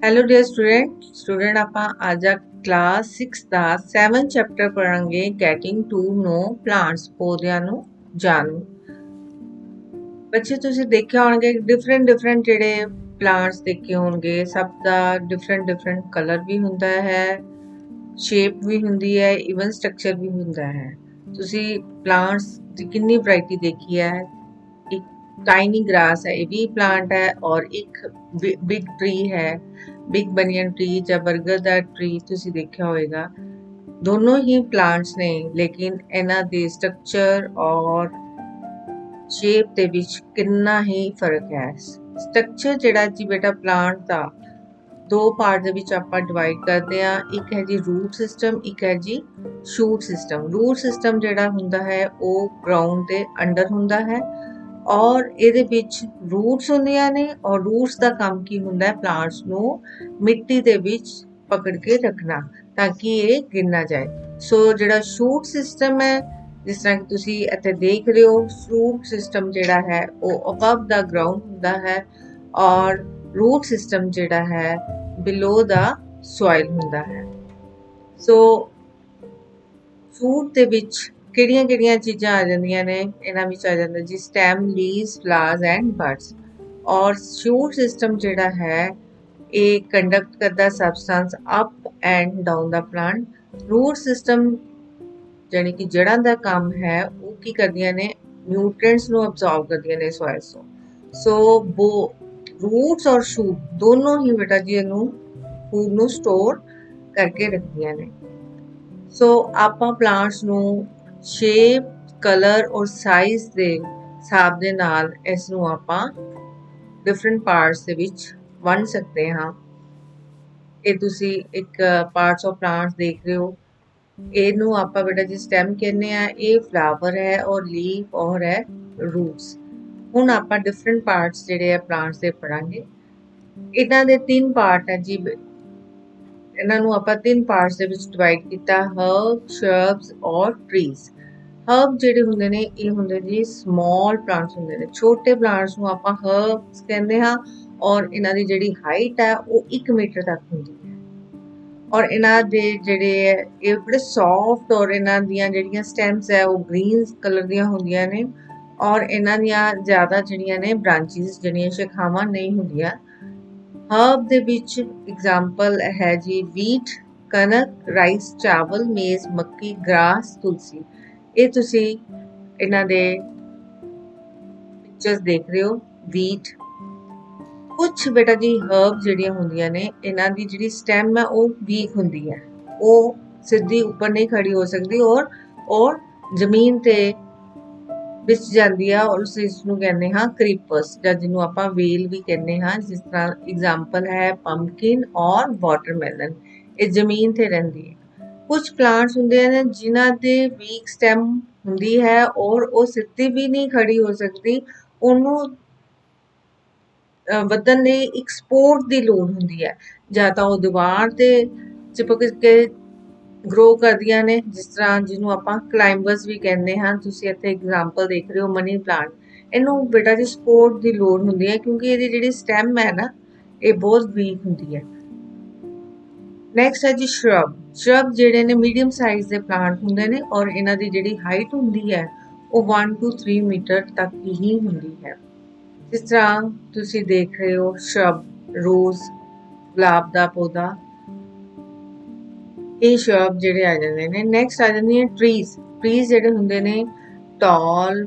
Hello dear student ਆਪਾਂ ਅੱਜ class 6 ਦਾ 7 ਚੈਪਟਰ ਪੜਾਂਗੇ ਗੈਟਿੰਗ ਟੂ ਨੋ ਪਲਾਂਟਸ ਪੌਦਿਆਂ ਨੂੰ ਜਾਣੋ। ਬੱਚੇ ਤੁਸੀਂ ਦੇਖਿਆ ਹੋਣਗੇ ਡਿਫਰੈਂਟ ਜਿਹੜੇ ਪਲਾਂਟਸ ਦੇਖੇ ਹੋਣਗੇ, ਸਭ ਦਾ ਡਿਫਰੈਂਟ ਕਲਰ ਵੀ ਹੁੰਦਾ ਹੈ, ਸ਼ੇਪ ਵੀ ਹੁੰਦੀ ਹੈ, ਇਵਨ ਸਟਰਕਚਰ ਵੀ ਹੁੰਦਾ ਹੈ। ਤੁਸੀਂ ਪਲਾਂਟਸ ਦੀ ਕਿੰਨੀ ਵੈਰਾਈਟੀ ਦੇਖੀ ਹੈ। ਇੱਕ टाइनी ग्रास है, ये भी प्लांट है, और एक बिग ट्री है, बिग बनियन ट्री या बर्गर दा ट्री तुसी देखा होएगा। दोनों ही प्लांट्स ने, लेकिन इन्हां दे स्ट्रक्चर और शेप दे विच कितना ही फर्क है। स्ट्रक्चर जिहड़ा जी बेटा प्लांट दा दो पार्ट दे विच आपां डिवाइड करदे आ, एक है जी रूट सिस्टम, एक है जी शूट सिस्टम। रूट सिस्टम जिहड़ा हुंदा है वो ग्राउंड दे अंडर हुंदा है, और ਇਹਦੇ ਵਿੱਚ ਰੂਟਸ ਹੁੰਦੀਆਂ ਨੇ, ਔਰ ਰੂਟਸ ਦਾ ਕੰਮ ਕੀ ਹੁੰਦਾ ਹੈ, ਪਲਾਂਟਸ ਨੂੰ ਮਿੱਟੀ ਦੇ ਵਿੱਚ ਪਕੜ ਕੇ ਰੱਖਣਾ ਤਾਂ ਕਿ ਇਹ ਗਿਰ ਨਾ ਜਾਏ। ਸੋ ਜਿਹੜਾ ਸ਼ੂਟ ਸਿਸਟਮ ਹੈ, ਜਿਸ ਤਰ੍ਹਾਂ ਕਿ ਤੁਸੀਂ ਇੱਥੇ ਦੇਖ ਰਹੇ ਹੋ, ਸ਼ੂਟ ਸਿਸਟਮ ਜਿਹੜਾ ਹੈ ਉਹ ਅਬਵ ਦਾ ਗਰਾਊਂਡ ਹੁੰਦਾ ਹੈ, ਔਰ ਰੂਟ ਸਿਸਟਮ ਜਿਹੜਾ ਹੈ ਬਿਲੋ ਦਾ ਸੋਇਲ ਹੁੰਦਾ ਹੈ। ਸੋ ਫੂਡ ਦੇ ਵਿੱਚ ਕਿਹੜੀਆਂ ਚੀਜ਼ਾਂ ਆ ਜਾਂਦੀਆਂ ਨੇ, ਇਹਨਾਂ ਵਿੱਚ ਆ ਜਾਂਦਾ ਜੀ stem, leaves, flowers and buds. ਔਰ ਸ਼ੂਟ ਸਿਸਟਮ ਜਿਹੜਾ ਹੈ ਇਹ ਕੰਡਕਟ ਕਰਦਾ ਸਬਸਟੈਂਸ ਅਪ ਐਂਡ ਡਾਊਨ ਦਾ ਪਲਾਂਟ। ਰੂਟ ਸਿਸਟਮ ਜਾਨੀ ਕਿ ਜੜ੍ਹਾਂ ਦਾ ਕੰਮ ਹੈ, ਉਹ ਕੀ ਕਰਦੀਆਂ ਨੇ, ਨਿਊਟ੍ਰੀਐਂਟਸ ਨੂੰ ਅਬਜ਼ੌਰਬ ਕਰਦੀਆਂ ਨੇ ਸੋਇਲ ਤੋਂ। ਸੋ ਰੂਟਸ ਔਰ ਸ਼ੂਟ ਦੋਨੋਂ ਹੀ ਬੇਟਾ ਜੀ ਇਹਨੂੰ ਫੂਡ ਨੂੰ ਸਟੋਰ ਕਰਕੇ ਰੱਖਦੀਆਂ ਨੇ। ਸੋ ਆਪਾਂ ਪਲਾਂਟਸ ਨੂੰ ਸ਼ੇਪ, ਕਲਰ ਔਰ ਸਾਈਜ਼ ਦੇ ਹਿਸਾਬ ਦੇ ਨਾਲ ਇਸ ਨੂੰ ਆਪਾਂ ਡਿਫਰੈਂਟ ਪਾਰਟਸ ਦੇ ਵਿੱਚ ਵੰਡ ਸਕਦੇ ਹਾਂ। ਇਹ ਤੁਸੀਂ ਇੱਕ ਪਾਰਟਸ ਆਫ ਪਲਾਂਟਸ ਦੇਖ ਰਹੇ ਹੋ, ਇਹਨੂੰ ਆਪਾਂ ਬੇਟਾ ਜੀ ਸਟੈਮ ਕਹਿੰਦੇ ਆ, ਇਹ ਫਲਾਵਰ ਹੈ, ਔਰ ਲੀਫ ਔਰ ਹੈ ਰੂਟਸ। ਹੁਣ ਆਪਾਂ ਡਿਫਰੈਂਟ ਪਾਰਟਸ ਜਿਹੜੇ ਆ ਪਲਾਂਟਸ ਦੇ ਪੜਾਂਗੇ। ਇਹਨਾਂ ਦੇ 3 ਪਾਰਟ ਹੈ ਜੀ, ਇਹਨਾਂ ਨੂੰ ਆਪਾਂ 3 ਪਾਰਟਸ ਦੇ ਵਿੱਚ ਡਿਵਾਈਡ ਕੀਤਾ, ਹਰਬ, ਸ਼ਰਬਸ ਔਰ ਟਰੀਜ਼। ਹਰਬ ਜਿਹੜੇ ਹੁੰਦੇ ਨੇ ਇਹ ਹੁੰਦੇ ਜੀ ਸਮਾਲ ਪਲਾਂਟਸ ਹੁੰਦੇ ਨੇ, ਛੋਟੇ ਪਲਾਂਟਸ ਨੂੰ ਆਪਾਂ ਹਰਬਸ ਕਹਿੰਦੇ ਹਾਂ, ਔਰ ਇਹਨਾਂ ਦੀ ਜਿਹੜੀ ਹਾਈਟ ਹੈ ਉਹ 1 ਮੀਟਰ ਤੱਕ ਹੁੰਦੀ ਹੈ, ਔਰ ਇਹਨਾਂ ਦੇ ਜਿਹੜੇ ਇਹ ਬੜੇ ਸੌਫਟ, ਔਰ ਇਹਨਾਂ ਦੀਆਂ ਜਿਹੜੀਆਂ ਸਟੈਮਸ ਹੈ ਉਹ ਗ੍ਰੀਨ ਕਲਰ ਦੀਆਂ ਹੁੰਦੀਆਂ ਨੇ, ਔਰ ਇਹਨਾਂ ਦੀਆਂ ਜ਼ਿਆਦਾ ਜਿਹੜੀਆਂ ਨੇ ਬ੍ਰਾਂਚਿਸ ਜਿਹੜੀਆਂ ਸ਼ਾਖਾਵਾਂ ਨਹੀਂ ਹੁੰਦੀਆਂ। ਹਰਬ ਦੇ ਵਿੱਚ ਐਗਜ਼ਾਮਪਲ ਹੈ ਜੀ ਵੀਟ, ਕਣਕ, ਰਾਈਸ, ਚਾਵਲ, ਮੇਜ਼, ਮੱਕੀ, ਗ੍ਰਾਸ, ਤੁਲਸੀ। ਇਹ ਤੁਸੀਂ ਇਹਨਾਂ ਦੇ ਪਿਕਚਰਸ ਦੇਖ ਰਹੇ ਹੋ। ਵੀਟ, ਕੁਝ ਬੇਟਾ ਜੀ ਹਰਬ ਜਿਹੜੀਆਂ ਹੁੰਦੀਆਂ ਨੇ ਇਹਨਾਂ ਦੀ ਜਿਹੜੀ ਸਟੈਮ ਹੈ ਉਹ ਵੀਕ ਹੁੰਦੀ ਹੈ, ਉਹ ਸਿੱਧੀ ਉੱਪਰ ਨਹੀਂ ਖੜੀ ਹੋ ਸਕਦੀ, ਔਰ ਜ਼ਮੀਨ ਤੇ ਵਿਚ ਜਾਂਦੀ ਆ, ਔਰ ਇਸ ਨੂੰ ਕਹਿੰਦੇ ਹਾਂ ਕ੍ਰੀਪਰਸ, ਜਾਂ ਜਿਹਨੂੰ ਆਪਾਂ ਵੇਲ ਵੀ ਕਹਿੰਦੇ ਹਾਂ। ਜਿਸ ਤਰ੍ਹਾਂ ਐਗਜ਼ਾਮਪਲ ਹੈ ਪੰਪਕਿਨ ਔਰ ਵਾਟਰਮੈਲਨ, ਇਹ ਜ਼ਮੀਨ ਤੇ ਰਹਿੰਦੀ ਹੈ। ਕੁਝ ਪਲਾਂਟਸ ਹੁੰਦੇ ਨੇ ਜਿਨ੍ਹਾਂ ਦੇ ਵੀਕ ਸਟੈਮ ਹੁੰਦੀ ਹੈ, ਔਰ ਉਹ ਸਿੱਧੀ ਵੀ ਨਹੀਂ ਖੜੀ ਹੋ ਸਕਦੀ, ਉਹਨੂੰ ਵਧਣ ਲਈ ਇੱਕ ਸਪੋਰਟ ਦੀ ਲੋੜ ਹੁੰਦੀ ਹੈ, ਜਾਂ ਤਾਂ ਉਹ ਦੀਵਾਰ ਤੇ ਚਿਪਕ ਕੇ ਗਰੋ ਕਰਦੀਆਂ ਨੇ, ਜਿਸ ਤਰ੍ਹਾਂ ਜਿਹਨੂੰ ਆਪਾਂ ਕਲਾਈਂਬਰਸ ਵੀ ਕਹਿੰਦੇ ਹਾਂ। ਤੁਸੀਂ ਇੱਥੇ ਐਗਜ਼ਾਮਪਲ ਦੇਖ ਰਹੇ ਹੋ ਮਨੀ ਪਲਾਂਟ, ਇਹਨੂੰ ਬੇਟਾ ਜੀ ਸਪੋਰਟ ਦੀ ਲੋੜ ਹੁੰਦੀ ਹੈ, ਕਿਉਂਕਿ ਇਹਦੀ ਜਿਹੜੀ ਸਟੈਮ ਹੈ ਨਾ ਇਹ ਬਹੁਤ ਵੀਕ ਹੁੰਦੀ ਹੈ। ਨੈਕਸਟ ਹੈ ਜੀ ਸ਼ਰਬ। ਸ਼ਰਬ ਜਿਹੜੇ ਨੇ ਮੀਡੀਅਮ ਸਾਈਜ਼ ਦੇ ਪਲਾਂਟ ਹੁੰਦੇ ਨੇ, ਔਰ ਇਹਨਾਂ ਦੀ ਜਿਹੜੀ ਹਾਈਟ ਹੁੰਦੀ ਹੈ ਉਹ 1 to 3 ਮੀਟਰ ਤੱਕ ਹੀ ਹੁੰਦੀ ਹੈ। ਜਿਸ ਤਰ੍ਹਾਂ ਤੁਸੀਂ ਦੇਖ ਰਹੇ ਹੋ ਸ਼ਰਬ, ਰੋਜ਼, ਗੁਲਾਬ ਦਾ ਪੌਦਾ, ਇਹ ਸ਼ਰਬ ਜਿਹੜੇ ਆ ਜਾਂਦੇ ਨੇ। ਨੈਕਸਟ ਆ ਜਾਂਦੀਆਂ ਟਰੀਜ਼। ਟਰੀਜ਼ ਜਿਹੜੇ ਹੁੰਦੇ ਨੇ ਟਾਲ,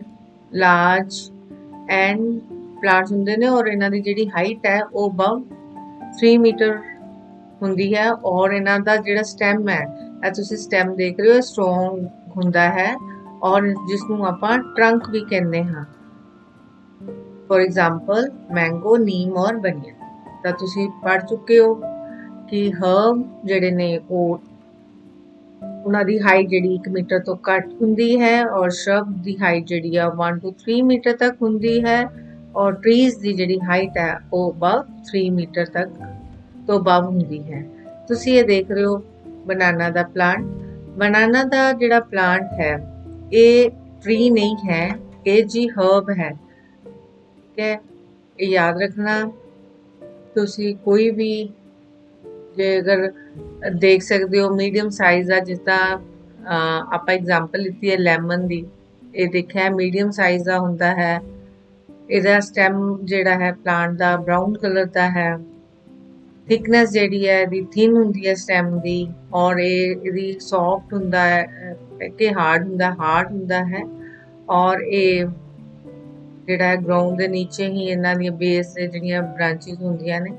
ਲਾਰਜ ਐਂਡ ਪਲਾਂਟਸ ਹੁੰਦੇ ਨੇ, ਔਰ ਇਹਨਾਂ ਦੀ ਜਿਹੜੀ ਹਾਈਟ ਹੈ ਉਹ ਅਬਵ 3 ਮੀਟਰ ਹੁੰਦੀ ਹੈ, ਔਰ ਇਹਨਾਂ ਦਾ ਜਿਹੜਾ ਸਟੈਮ ਹੈ, ਇਹ ਤੁਸੀਂ ਸਟੈਮ ਦੇਖ ਰਹੇ ਹੋ, ਸਟਰੋਂਗ ਹੁੰਦਾ ਹੈ, ਔਰ ਜਿਸ ਨੂੰ ਆਪਾਂ ਟਰੰਕ ਵੀ ਕਹਿੰਦੇ ਹਾਂ। ਫॉर एग्जाम्पल मैंगो, नीम और बनियन। ਤਾਂ ਤੁਸੀਂ ਪੜ ਚੁੱਕੇ ਹੋ ਕਿ ਹਰਬ ਜਿਹੜੇ ਨੇ ਉਹ ਉਹਨਾਂ ਦੀ ਹਾਈਟ ਜਿਹੜੀ 1 ਮੀਟਰ ਤੋਂ ਘੱਟ ਹੁੰਦੀ ਹੈ, ਔਰ ਸ਼ਰਬ ਦੀ ਹਾਈਟ ਜਿਹੜੀ ਆ 1 to 3 ਮੀਟਰ ਤੱਕ ਹੁੰਦੀ ਹੈ, ਔਰ ਟਰੀਜ਼ ਦੀ ਜਿਹੜੀ ਹਾਈਟ ਹੈ ਉਹ ਅਬਵ 3 ਮੀਟਰ ਤੱਕ ਤੋਂ ਅਬਵ ਹੁੰਦੀ ਹੈ। ਤੁਸੀਂ ਇਹ ਦੇਖ ਰਹੇ ਹੋ ਬਨਾਨਾ ਦਾ ਪਲਾਂਟ। ਬਨਾਨਾ ਦਾ ਜਿਹੜਾ ਪਲਾਂਟ ਹੈ ਇਹ ਟਰੀ ਨਹੀਂ ਹੈ, ये जी हर्ब है, ठीक है, ये याद रखना। तुसी कोई भी जे अगर देख सकते हो मीडियम साइज आ, जिदा आप एग्जाम्पल लीती है लैमन दी, ये देखा है मीडियम साइज का हुंदा है। ਇਹਦਾ ਸਟੈਮ ਜਿਹੜਾ ਹੈ ਪਲਾਂਟ ਦਾ ਬਰਾਊਨ ਕਲਰ ਦਾ ਹੈ। ਥਿਕਨੈਸ ਜਿਹੜੀ ਹੈ ਇਹਦੀ ਥਿਨ ਹੁੰਦੀ ਹੈ ਸਟੈਮ ਦੀ, ਔਰ ਇਹਦੀ ਸੌਫਟ ਹੁੰਦਾ ਹੈ ਕਿ ਹਾਰਡ ਹੁੰਦਾ ਹੈ। ਔਰ ਇਹ ਜਿਹੜਾ ਹੈ ਗਰਾਊਂਡ ਦੇ ਨੀਚੇ ਹੀ ਇਹਨਾਂ ਦੀਆਂ ਬੇਸ ਦੇ ਜਿਹੜੀਆਂ ਬ੍ਰਾਂਚਿਸ ਹੁੰਦੀਆਂ ਨੇ।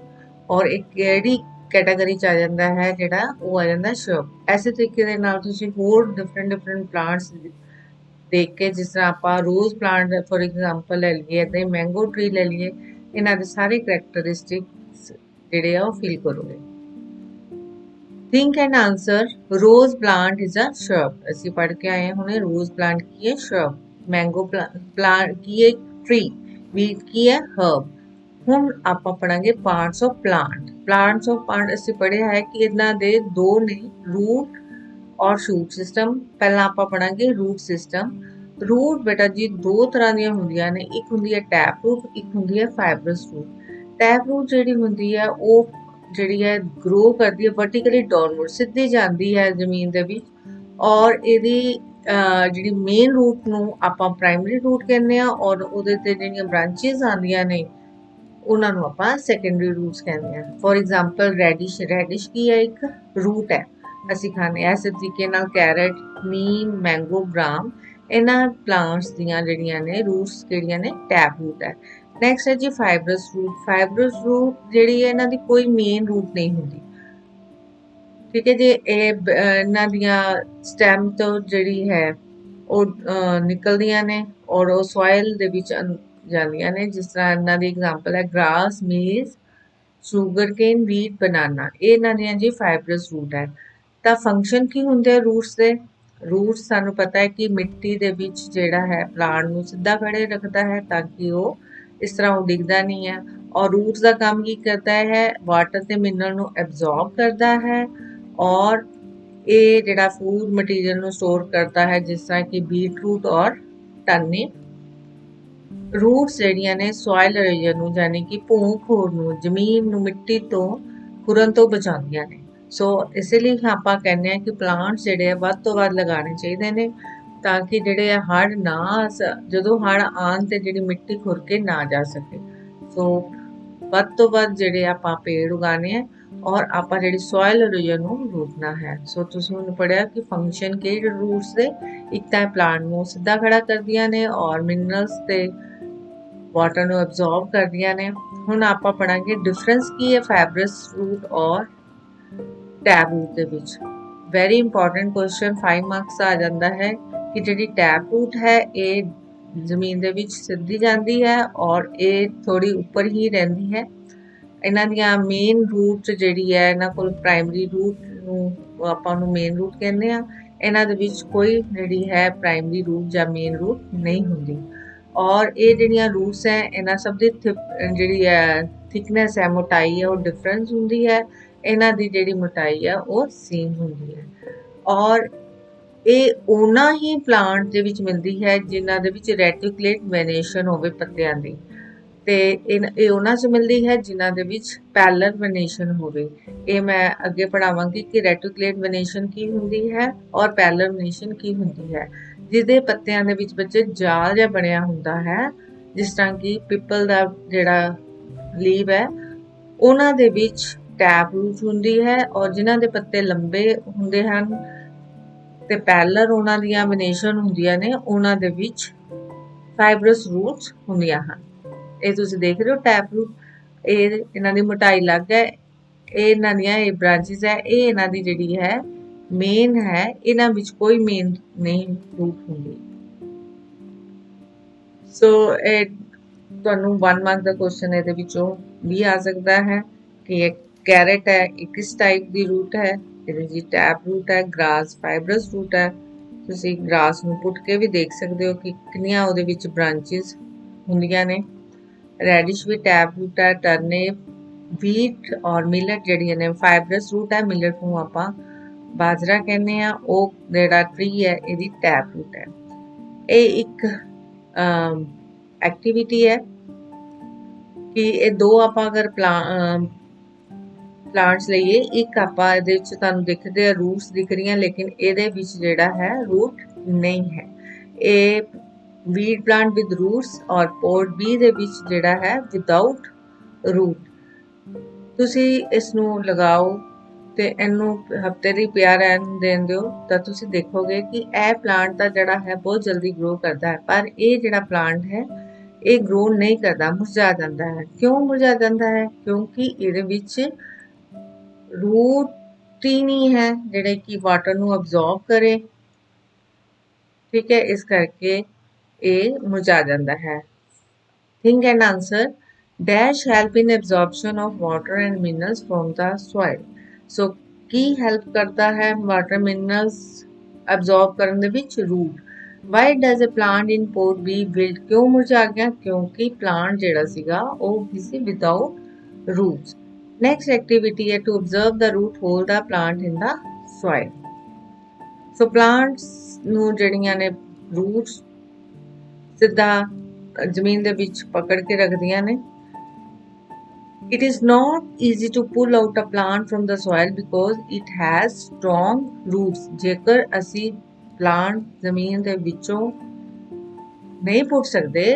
ਔਰ ਇਹ ਕਿਹੜੀ ਕੈਟਾਗਰੀ ਚ ਆ ਜਾਂਦਾ ਹੈ, ਜਿਹੜਾ ਉਹ ਆ ਜਾਂਦਾ ਸ਼ਰਬ। ਐਸੇ ਤਰੀਕੇ ਦੇ ਨਾਲ ਤੁਸੀਂ ਹੋਰ ਡਿਫਰੈਂਟ ਪਲਾਂਟਸ देख के, जिस तरह आप रोज प्लांट फॉर एग्जाम्पल ले लीए, इदा ही मैंगो ट्री ले लीए, इन्हां दे सारे करैक्टरिस्टिक्स जिहड़े आ ओह फील करोगे। Think and answer, rose plant is a shrub. असीं पढ़ के आए हुणे रोज प्लांट की है श्रब, मैंगो प्लांट की है ट्री, वीट की है हर्ब। हुण आपां पढ़ांगे parts of plant. Plants of plant असीं पढ़िया है कि इन्हां दे दो ने, रूट और शूट सिस्टम। पहला आपां पढ़ांगे रूट सिस्टम। रूट बेटा जी दो तरह ਦੀਆਂ ਹੁੰਦੀਆਂ ਨੇ, ਇੱਕ ਹੁੰਦੀ ਹੈ ਟੈਪ रूट, ਇੱਕ ਹੁੰਦੀ ਹੈ फाइब्रस रूट। टैप रूट ਜਿਹੜੀ ਹੁੰਦੀ ਹੈ ਉਹ ਜਿਹੜੀ ਹੈ ग्रो ਕਰਦੀ ਹੈ वर्टिकली डाउनवर्ड, ਸਿੱਧੀ ਜਾਂਦੀ ਹੈ ਜ਼ਮੀਨ ਦੇ ਵਿੱਚ। ਔਰ ਇਹਦੀ ਜਿਹੜੀ ਮੇਨ रूट ਨੂੰ ਆਪਾਂ ਪ੍ਰਾਇਮਰੀ रूट ਕਹਿੰਦੇ ਆ, ਔਰ ਉਹਦੇ ਤੇ ਜਿਹੜੀਆਂ ਬ੍ਰਾਂਚੇਸ ਆਉਂਦੀਆਂ ਨੇ ਉਹਨਾਂ ਨੂੰ ਆਪਾਂ ਸੈਕੰਡਰੀ रूट्स ਕਹਿੰਦੇ ਆ। ਫॉर एग्जांपल ਰੈਡਿਸ਼ ਕੀ ਹੈ, ਇੱਕ रूट ਹੈ, ਅਸੀਂ ਖਾਂਦੇ। ਐਸੇ ਤਰੀਕੇ ਨਾਲ ਕੈਰਟ, ਨੀਮ, ਮੈਂਗੋ, ਬ੍ਰਾਮ, ਇਹਨਾਂ ਪਲਾਂਟਸ ਦੀਆਂ ਜਿਹੜੀਆਂ ਨੇ ਰੂਟਸ ਕਿਹੜੀਆਂ ਨੇ, ਟੈਪ रूट ਹੈ। ਨੈਕਸਟ ਹੈ ਜੀ फाइब्रस रूट। फाइब्रस रूट ਜਿਹੜੀ ਹੈ ਇਹਨਾਂ ਦੀ ਕੋਈ ਮੇਨ रूट ਨਹੀਂ ਹੁੰਦੀ, ਠੀਕ ਹੈ ਜੀ। ਇਹ ਇਹਨਾਂ ਦੀਆਂ ਸਟੈਮ ਤੋਂ ਜਿਹੜੀ ਹੈ ਉਹ ਨਿਕਲਦੀਆਂ ਨੇ ਔਰ ਉਹ ਸੋਇਲ ਦੇ ਵਿੱਚ ਜਾਂਦੀਆਂ ਨੇ। ਜਿਸ ਤਰ੍ਹਾਂ ਇਹਨਾਂ ਦੀ ਐਗਜ਼ਾਮਪਲ ਹੈ ਗ੍ਰਾਸ, ਮੇਜ਼, ਸ਼ੂਗਰ ਕੇਨ, ਵੀਟ, ਬਨਾਨਾ, ਇਹ ਇਹਨਾਂ ਦੀਆਂ ਜੀ फाइब्रस रूट ਹੈ। ਤਾਂ ਫੰਕਸ਼ਨ ਕੀ ਹੁੰਦੇ ਆ ਰੂਟਸ ਦੇ? ਰੂਟਸ ਸਾਨੂੰ ਪਤਾ ਹੈ ਕਿ ਮਿੱਟੀ ਦੇ ਵਿੱਚ ਜਿਹੜਾ ਹੈ ਪਲਾਂਟ ਨੂੰ ਸਿੱਧਾ ਖੜੇ ਰੱਖਦਾ ਹੈ ਤਾਂ ਕਿ ਉਹ ਇਸ ਤਰ੍ਹਾਂ ਉਹ ਡਿੱਗਦਾ ਨਹੀਂ ਹੈ। ਔਰ ਰੂਟਸ ਦਾ ਕੰਮ ਕੀ ਕਰਦਾ ਹੈ, ਵਾਟਰ ਤੇ ਮਿਨਰਲ ਨੂੰ ਐਬਜ਼ੌਰਬ ਕਰਦਾ ਹੈ ਔਰ ਇਹ ਜਿਹੜਾ ਫੂਡ ਮਟੀਰੀਅਲ ਨੂੰ ਸਟੋਰ ਕਰਦਾ ਹੈ, ਜਿਸ ਤਰ੍ਹਾਂ ਕਿ ਬੀਟਰੂਟ ਔਰ ਟਰਨਿਪ। ਰੂਟਸ ਜਿਹੜੀਆਂ ਨੇ ਸੋਇਲ ਇਰੋਜਨ ਨੂੰ, ਯਾਨੀ ਕਿ ਭੂ ਖੋਰ ਨੂੰ, ਜ਼ਮੀਨ ਨੂੰ ਮਿੱਟੀ ਤੋਂ ਖੁਰਨ ਤੋਂ ਬਚਾਉਂਦੀਆਂ ਨੇ। ਸੋ ਇਸੇ ਲਈ ਆਪਾਂ ਕਹਿੰਦੇ ਆ ਕਿ ਪਲਾਂਟਸ ਜਿਹੜੇ ਆ ਵੱਧ ਤੋਂ ਵੱਧ ਲਗਾਉਣੇ ਚਾਹੀਦੇ ਨੇ ਤਾਂ ਕਿ ਜਿਹੜੇ ਆ ਹੜ੍ਹ ਨਾ, ਜਦੋਂ ਹੜ੍ਹ ਆਉਣ ਤੇ ਜਿਹੜੀ ਮਿੱਟੀ ਖੁਰ ਕੇ ਨਾ ਜਾ ਸਕੇ। ਸੋ ਵੱਧ ਤੋਂ ਵੱਧ ਜਿਹੜੇ ਆਪਾਂ ਪੇੜ ਉਗਾਉਣੇ ਆ ਔਰ ਆਪਾਂ ਜਿਹੜੀ ਸੋਇਲ ਇਰੋਜਨ ਨੂੰ ਰੋਕਣਾ ਹੈ। ਸੋ ਤੁਸੀਂ ਹੁਣ ਪੜਿਆ ਕਿ ਫੰਕਸ਼ਨ ਕਿਹੜੇ ਰੂਟਸ ਦੇ, ਇੱਕ ਤਾਂ ਪਲਾਂਟ ਨੂੰ ਸਿੱਧਾ ਖੜਾ ਕਰਦੀਆਂ ਨੇ ਔਰ ਮਿਨਰਲਸ ਤੇ ਵਾਟਰ ਨੂੰ ਐਬਜ਼ੌਰਬ ਕਰਦੀਆਂ ਨੇ। ਹੁਣ ਆਪਾਂ ਪੜਾਂਗੇ ਡਿਫਰੈਂਸ ਕੀ ਹੈ फाइब्रस रूट ਔਰ टैप रूट ਦੇ ਵਿੱਚ। ਵੈਰੀ ਇੰਪੋਰਟੈਂਟ ਕੁਐਸਚਨ 5 ਮਾਰਕਸ ਆ ਜਾਂਦਾ ਹੈ ਕਿ ਜਿਹੜੀ ਟੈਪ रूट ਹੈ ਇਹ ਜ਼ਮੀਨ ਦੇ ਵਿੱਚ ਸਿੱਧੀ ਜਾਂਦੀ ਹੈ ਔਰ ਇਹ ਥੋੜੀ ਉੱਪਰ ਹੀ ਰਹਿੰਦੀ ਹੈ। ਇਹਨਾਂ ਦੀਆਂ ਮੇਨ रूट ਜਿਹੜੀ ਹੈ, ਇਹਨਾਂ ਕੋਲ ਪ੍ਰਾਇਮਰੀ रूट ਨੂੰ ਆਪਾਂ ਨੂੰ ਮੇਨ रूट ਕਹਿੰਦੇ ਆ। ਇਹਨਾਂ ਦੇ ਵਿੱਚ ਕੋਈ ਜਿਹੜੀ ਹੈ ਪ੍ਰਾਇਮਰੀ रूट ਜਾਂ ਮੇਨ रूट ਨਹੀਂ ਹੁੰਦੀ। ਔਰ ਇਹ ਜਿਹੜੀਆਂ रूट्स ਹੈ ਇਹਨਾਂ ਸਭ ਦੀ ਜਿਹੜੀ ਹੈ ਥਿਕਨੈਸ ਹੈ, ਮੋਟਾਈ ਹੈ, ਉਹ ਡਿਫਰੈਂਸ ਹੁੰਦੀ ਹੈ। ਇਹਨਾਂ ਦੀ ਜਿਹੜੀ ਮੋਟਾਈ ਆ ਉਹ ਸੇਮ ਹੁੰਦੀ ਹੈ। ਔਰ ਇਹ ਉਹਨਾਂ ਹੀ ਪਲਾਂਟ ਦੇ ਵਿੱਚ ਮਿਲਦੀ ਹੈ ਜਿਨ੍ਹਾਂ ਦੇ ਵਿੱਚ ਰੈਟੀਕੂਲੇਟ ਵੈਨੇਸ਼ਨ ਹੋਵੇ ਪੱਤਿਆਂ ਦੀ, ਤੇ ਇਹ ਉਹਨਾਂ 'ਚ ਮਿਲਦੀ ਹੈ ਜਿਨ੍ਹਾਂ ਦੇ ਵਿੱਚ ਪੈਰਲਲ ਵੈਨੇਸ਼ਨ ਹੋਵੇ। ਇਹ ਮੈਂ ਅੱਗੇ ਪੜਾਵਾਂਗੀ ਕਿ ਰੈਟੀਕੂਲੇਟ ਵੈਨੇਸ਼ਨ ਕੀ ਹੁੰਦੀ ਹੈ ਔਰ ਪੈਰਲਲ ਵੈਨੇਸ਼ਨ ਕੀ ਹੁੰਦੀ ਹੈ। ਜਿਹਦੇ ਪੱਤਿਆਂ ਦੇ ਵਿੱਚ ਬੱਚੇ ਜਾਲ ਜਿਹਾ ਬਣਿਆ ਹੁੰਦਾ ਹੈ, ਜਿਸ ਤਰ੍ਹਾਂ ਕਿ ਪਿੱਪਲ ਦਾ ਜਿਹੜਾ ਲੀਵ ਹੈ ਉਹਨਾਂ ਦੇ ਵਿੱਚ ਟੈਪ रूट ਹੁੰਦੀ ਹੈ ਔਰ ਜਿਨ੍ਹਾਂ ਦੇ ਪੱਤੇ ਲੰਬੇ ਹੁੰਦੇ ਹਨ ਤੇ ਪੈਰਲਲ ਉਹਨਾਂ ਦੀਆਂ ਵੈਨੇਸ਼ਨ ਹੁੰਦੀਆਂ ਨੇ, ਉਹਨਾਂ ਦੇ ਵਿੱਚ फाइब्रस रूट्स ਹੁੰਦੀਆਂ ਹਨ। ਇਹ ਤੁਸੀਂ ਦੇਖ ਰਹੇ ਹੋ ਟੈਪ रूट, ਇਹ ਇਹਨਾਂ ਦੀ ਮੋਟਾਈ ਅਲੱਗ ਹੈ, ਇਹ ਇਹਨਾਂ ਦੀਆਂ ਇਹ ਬ੍ਰਾਂਚਿਸ ਹੈ, ਇਹ ਇਹਨਾਂ ਦੀ ਜਿਹੜੀ ਹੈ ਮੇਨ ਹੈ, ਇਹਨਾਂ ਵਿੱਚ ਕੋਈ ਮੇਨ ਨਹੀਂ रूट ਹੁੰਦੀ। ਸੋ ਇਹ ਤੁਹਾਨੂੰ 1 ਮਾਰਕ ਦਾ ਕੁਐਸਚਨ ਇਹਦੇ ਵਿੱਚੋਂ ਵੀ ਆ ਸਕਦਾ ਹੈ ਕਿ कैरेट है ये किस टाइप की रूट है, जी टैप रूट है। ग्रास फाइब्रस रूट है। तुसी ग्रास ਨੂੰ ਪੁੱਟ ਕੇ ਵੀ ਦੇਖ ਸਕਦੇ ਹੋ ਕਿ ਕਿੰਨੀਆਂ ਉਹਦੇ ਵਿੱਚ ਬ੍ਰਾਂਚेस ਹੁੰਦੀਆਂ ਨੇ। ਰੈਡਿਸ਼ ਵੀ ਟੈਪ रूट है। ਟਰਨਿਪ, ਵੀਟ ਔਰ ਮਿਲਟ ਜਿਹੜੀਆਂ ਨੇ फाइब्रस रूट है। ਮਿਲਟ ਨੂੰ ਆਪਾਂ ਬਾਜਰਾ ਕਹਿੰਦੇ ਆ। ਉਹ ਜਿਹੜਾ ਟਰੀ ਹੈ ਇਹਦੀ ਟੈਪ रूट है। ਇਹ ਇੱਕ ਐਕਟੀਵਿਟੀ ਹੈ ਕਿ ਇਹ ਦੋ ਆਪਾਂ ਅਗਰ ਪਲਾਂਟਸ ਲਈਏ, ਇੱਕ ਆਪਾਂ ਇਹਦੇ ਵਿੱਚ ਤੁਹਾਨੂੰ ਦਿਖਦੇ ਆ ਰੂਟਸ ਦਿਖ ਰਹੀਆਂ, ਲੇਕਿਨ ਇਹਦੇ ਵਿੱਚ ਜਿਹੜਾ ਹੈ ਰੂਟ ਨਹੀਂ ਹੈ। ਇਹ ਵੀਡ ਪਲਾਂਟ ਵਿਦ ਰੂਟਸ ਔਰ ਪੋਟ ਬੀ ਦੇ ਵਿੱਚ ਜਿਹੜਾ ਹੈ ਵਿਦਆਊਟ ਰੂਟ। ਤੁਸੀਂ ਇਸ ਨੂੰ ਲਗਾਓ ਤੇ ਇਹਨੂੰ ਹਫਤੇ ਦੀ ਪਿਆ ਰਹਿਣ ਦੇਣ ਦਿਓ ਤਾਂ ਤੁਸੀਂ ਦੇਖੋਗੇ ਕਿ ਇਹ ਪਲਾਂਟ ਦਾ ਜਿਹੜਾ ਹੈ ਬਹੁਤ ਜਲਦੀ ਗਰੋ ਕਰਦਾ ਹੈ। ਪਰ ਇਹ ਜਿਹੜਾ ਪਲਾਂਟ ਹੈ ਇਹ ਗਰੋ ਨਹੀਂ ਕਰਦਾ, ਮੁਰਝਾ ਜਾਂਦਾ ਹੈ। ਕਿਉਂ ਮੁਰਝਾ ਜਾਂਦਾ ਹੈ? ਕਿਉਂਕਿ ਇਹਦੇ ਵਿੱਚ ਰੂਟ ਹੀ ਨਹੀਂ ਹੈ ਜਿਹੜੇ ਕਿ ਵਾਟਰ ਨੂੰ ਅਬਜ਼ੌਰਬ ਕਰੇ। ਠੀਕ ਹੈ, ਇਸ ਕਰਕੇ ਇਹ ਮੁਰਝਾ ਜਾਂਦਾ ਹੈ। Think and answer. Dash help in absorption of water and minerals from the soil. So Ki help ਕਰਦਾ ਹੈ water minerals absorb ਕਰਨ ਦੇ ਵਿੱਚ? root. Why does a plant in pot be wilt? ਕਿਉਂ ਮੁਰਝਾ ਗਿਆ? ਕਿਉਂਕਿ plant ਜਿਹੜਾ ਸੀਗਾ ਉਹ ਸੀ without roots. Next activity ਹੈ to observe the root hold the plant in the soil. So plants ਨੂੰ ਜਿਹੜੀਆਂ ਨੇ roots ਸਿੱਧਾ ਜ਼ਮੀਨ ਦੇ ਵਿੱਚ ਪਕੜ ਕੇ ਰੱਖਦੀਆਂ ਨੇ। It is not easy to pull out a plant from the soil because it has strong roots. ਜੇਕਰ ਅਸੀਂ ਪਲਾਂਟ ਜ਼ਮੀਨ ਦੇ ਵਿੱਚੋਂ ਨਹੀਂ ਪੁੱਟ ਸਕਦੇ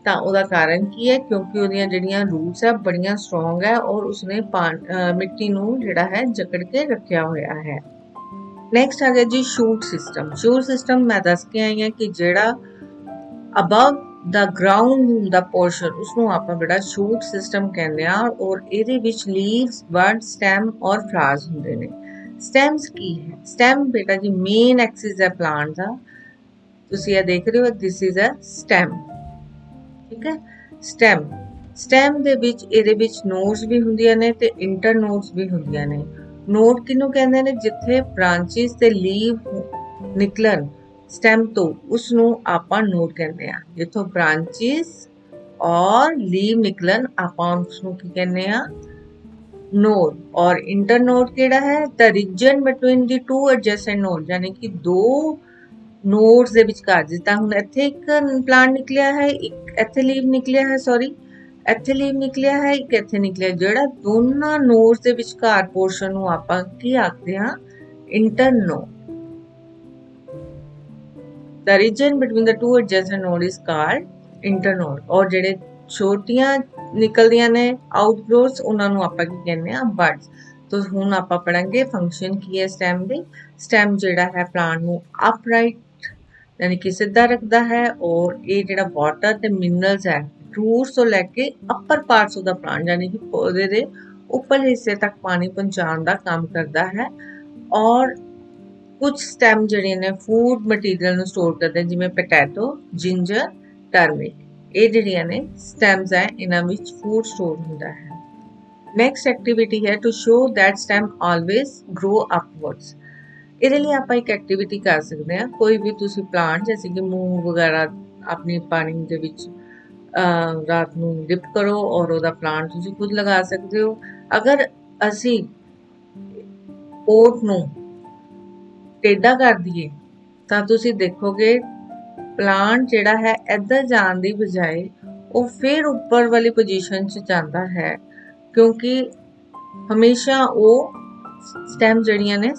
ਤਾਂ ਉਹਦਾ ਕਾਰਨ ਕੀ ਹੈ? ਕਿਉਂਕਿ ਉਹਦੀਆਂ ਜਿਹੜੀਆਂ ਰੂਟਸ ਹੈ ਬੜੀਆਂ ਸਟਰੋਂਗ ਹੈ ਔਰ ਉਸਨੇ ਮਿੱਟੀ ਨੂੰ ਜਿਹੜਾ ਹੈ ਜਕੜ ਕੇ ਰੱਖਿਆ ਹੋਇਆ ਹੈ। ਨੈਕਸਟ ਆ ਗਿਆ ਜੀ ਸ਼ੂਟ ਸਿਸਟਮ। ਸ਼ੂਟ ਸਿਸਟਮ ਮੈਂ ਦੱਸ ਕੇ ਆਈ ਹਾਂ ਕਿ ਜਿਹੜਾ ਅਬਵ ਦਾ ਗਰਾਊਂਡ ਦਾ ਪੋਰਸ਼ਨ ਉਸਨੂੰ ਆਪਾਂ ਬੜਾ ਸ਼ੂਟ ਸਿਸਟਮ ਕਹਿੰਦੇ ਆ ਔਰ ਇਹਦੇ ਵਿੱਚ ਲੀਵਸ, ਬਡ, ਸਟੈਮ ਔਰ ਫਲਾਵਰਸ ਹੁੰਦੇ ਨੇ। ਸਟੈਮਸ ਕੀ ਹੈ? ਸਟੈਮ ਬੇਟਾ ਜੀ ਮੇਨ ਐਕਸਿਸ ਹੈ ਪਲਾਂਟ ਦਾ। ਤੁਸੀਂ ਇਹ ਦੇਖ ਰਹੇ ਹੋ, ਦਿਸ ਇਜ਼ ਅ ਸਟੈਮ। ਠੀਕ ਹੈ, ਸਟੈਮ ਦੇ ਵਿੱਚ ਇਹਦੇ ਵਿੱਚ ਨੋਡਸ ਵੀ ਹੁੰਦੀਆਂ ਨੇ ਤੇ ਇੰਟਰ ਨੋਡਸ ਵੀ ਹੁੰਦੀਆਂ ਨੇ। ਨੋਡ ਕਿਹਨੂੰ ਕਹਿੰਦੇ ਨੇ? ਜਿੱਥੇ ਬ੍ਰਾਂਚਿਸ ਤੇ ਲੀਵ ਨਿਕਲਣ ਸਟੈਮ ਤੋਂ, ਉਸ ਨੂੰ ਆਪਾਂ ਨੋਡ ਕਹਿੰਦੇ ਆ। ਜਿੱਥੋਂ ਬ੍ਰਾਂਚਿਸ ਔਰ ਲੀਵ ਨਿਕਲਣ ਆਪਾਂ ਉਸ ਨੂੰ ਕੀ ਕਹਿੰਦੇ ਆ? ਨੋਡ। ਔਰ ਇੰਟਰ ਨੋਡ ਕਿਹੜਾ ਹੈ? ਦ reason between the to adjacent node, ਯਾਨੀ ਕਿ ਦੋ ਨੋਡਸ ਦੇ ਵਿਚਕਾਰ। ਜਿੱਦਾਂ ਹੁਣ ਇੱਥੇ ਇੱਕ ਪਲਾਂਟ ਨਿਕਲਿਆ ਹੈ, ਇੱਕ ਇੱਥੇ ਲੀਵ ਨਿਕਲਿਆ ਹੈ, ਇੱਥੇ ਲੀਵ ਨਿਕਲਿਆ ਹੈ, ਇੱਕ ਇੱਥੇ ਨਿਕਲਿਆ। ਜਿਹੜਾ ਦੋਨਾਂ ਨੋਡਸ ਦੇ ਵਿਚਕਾਰ ਪੋਰਸ਼ਨ ਨੂੰ ਆਪਾਂ ਕੀ ਆਖਦੇ ਹਾਂ? Inter node. The region between the two adjacent nodes is called internode. और ਜਿਹੜੇ ਛੋਟੀਆਂ ਨਿਕਲਦੀਆਂ ਨੇ ਆਊਟਗਰੋਥਸ ਉਹਨਾਂ ਨੂੰ ਆਪਾਂ ਕੀ ਕਹਿੰਦੇ ਆ? ਬਡਸ। तो ਹੁਣ ਆਪਾਂ ਪੜਾਂਗੇ ਫੰਕਸ਼ਨ ਕੀ ਹੈ ਸਟੈਮ ਦੀ। ਸਟੈਮ ਜਿਹੜਾ ਹੈ ਪਲਾਂਟ ਨੂੰ ਅਪਰਾਈਟ ਯਾਨੀ ਕਿ ਸਿੱਧਾ ਰੱਖਦਾ ਹੈ ਔਰ ਇਹ ਜਿਹੜਾ ਵਾਟਰ ਤੇ ਮਿਨਰਲਸ ਹੈ ਰੂਟਸ ਤੋਂ ਲੈ ਕੇ ਅਪਰ ਪਾਰਟਸ ਆਫ ਦਾ ਪਲਾਂਟ ਯਾਨੀ ਕਿ ਪੌਦੇ ਦੇ ਉੱਪਰ ਹਿੱਸੇ ਤੱਕ ਪਾਣੀ ਪਹੁੰਚਾਉਣ ਦਾ ਕੰਮ ਕਰਦਾ ਹੈ। ਔਰ ਕੁਝ ਸਟੈਮ ਜਿਹੜੇ ਨੇ ਫੂਡ ਮਟੀਰੀਅਲ ਨੂੰ ਸਟੋਰ ਕਰਦੇ ਨੇ, ਜਿਵੇਂ ਪੋਟੈਟੋ, ਜਿੰਜਰ, ਟਰਮਿਕ। ਇਹ ਜਿਹੜੀਆਂ ਨੇ ਸਟੈਮਸ ਹੈ, ਇਹਨਾਂ ਵਿੱਚ ਫੂਡ ਸਟੋਰ ਹੁੰਦਾ ਹੈ। ਨੈਕਸਟ ਐਕਟੀਵਿਟੀ ਹੈ to show that stem always grow upwards. ਇਹਦੇ ਲਈ ਆਪਾਂ ਇੱਕ ਐਕਟੀਵਿਟੀ ਕਰ ਸਕਦੇ ਹਾਂ। ਕੋਈ ਵੀ ਤੁਸੀਂ ਪਲਾਂਟ ਜੈਸੇ ਕਿ ਮੂੰਗ ਵਗੈਰਾ ਆਪਣੀ ਪਾਣੀ ਦੇ ਵਿੱਚ ਰਾਤ ਨੂੰ ਡਿਪ ਕਰੋ ਔਰ ਉਹਦਾ ਪਲਾਂਟ ਤੁਸੀਂ ਖੁਦ ਲਗਾ ਸਕਦੇ ਹੋ। ਅਗਰ ਅਸੀਂ ਪੋਟ ਨੂੰ ਟੇਢਾ ਕਰ ਦਈਏ ਤਾਂ ਤੁਸੀਂ ਦੇਖੋਗੇ ਪਲਾਂਟ ਜਿਹੜਾ ਹੈ ਇੱਧਰ ਜਾਣ ਦੀ ਬਜਾਏ ਉਹ ਫਿਰ ਉੱਪਰ ਵਾਲੀ ਪੋਜੀਸ਼ਨ 'ਚ ਜਾਂਦਾ ਹੈ, ਕਿਉਂਕਿ ਹਮੇਸ਼ਾ ਉਹ ਸਟੈਮ ਜਿਹੜੀਆਂ ਨੇ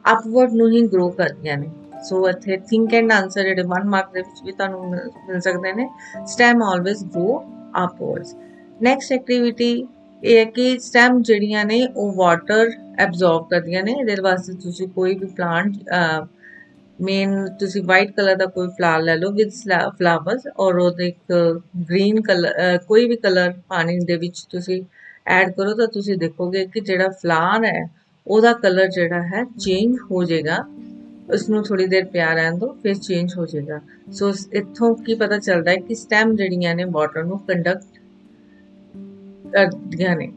ਅਪਵਰਡ ਨੂੰ ਹੀ ਗਰੋ ਕਰਦੀਆਂ ਨੇ। ਸੋ ਇੱਥੇ ਥਿੰਕ ਐਂਡ ਆਨਸਰ ਜਿਹੜੇ 1 ਮਾਰਕ ਦੇ ਵਿੱਚ ਵੀ ਤੁਹਾਨੂੰ ਮਿਲ ਸਕਦੇ ਨੇ। Stem always grow upwards. Next activity ਇਹ ਹੈ ਕਿ ਸਟੈਮ ਜਿਹੜੀਆਂ ਨੇ ਉਹ ਵਾਟਰ ਐਬਜ਼ੌਰਬ ਕਰਦੀਆਂ ਨੇ। ਇਹਦੇ ਵਾਸਤੇ ਤੁਸੀਂ ਕੋਈ ਵੀ ਪਲਾਂਟ ਮੇਨ ਤੁਸੀਂ ਵਾਈਟ ਕਲਰ ਦਾ ਕੋਈ ਫਲਾਵਰ ਲੈ ਲਓ ਵਿਦ ਫਲਾਵਰਸ ਔਰ ਉਹਦੇ ਇੱਕ ਗ੍ਰੀਨ ਕਲਰ ਕੋਈ ਵੀ ਕਲਰ ਪਾਣੀ ਦੇ ਵਿੱਚ ਤੁਸੀਂ ਐਡ ਕਰੋ ਤਾਂ ਤੁਸੀਂ ਦੇਖੋਗੇ ਕਿ ਜਿਹੜਾ ਫਲਾਵਰ ਹੈ ਉਹਦਾ ਕਲਰ ਜਿਹੜਾ ਹੈ ਚੇਂਜ ਹੋ ਜਾਏਗਾ। ਉਸਨੂੰ ਥੋੜੀ ਦੇਰ ਪਿਆ ਰਹਿਣ ਦਿਓ ਫਿਰ ਚੇਂਜ ਹੋ ਜਾਏਗਾ। ਸੋ ਇੱਥੋਂ ਕੀ ਪਤਾ ਚੱਲਦਾ ਹੈ ਕਿ ਸਟੈਮ ਜਿਹੜੀਆਂ ਨੇ ਵਾਟਰ ਨੂੰ ਕੰਡਕਟ ਕਰਦੀਆਂ ਨੇ।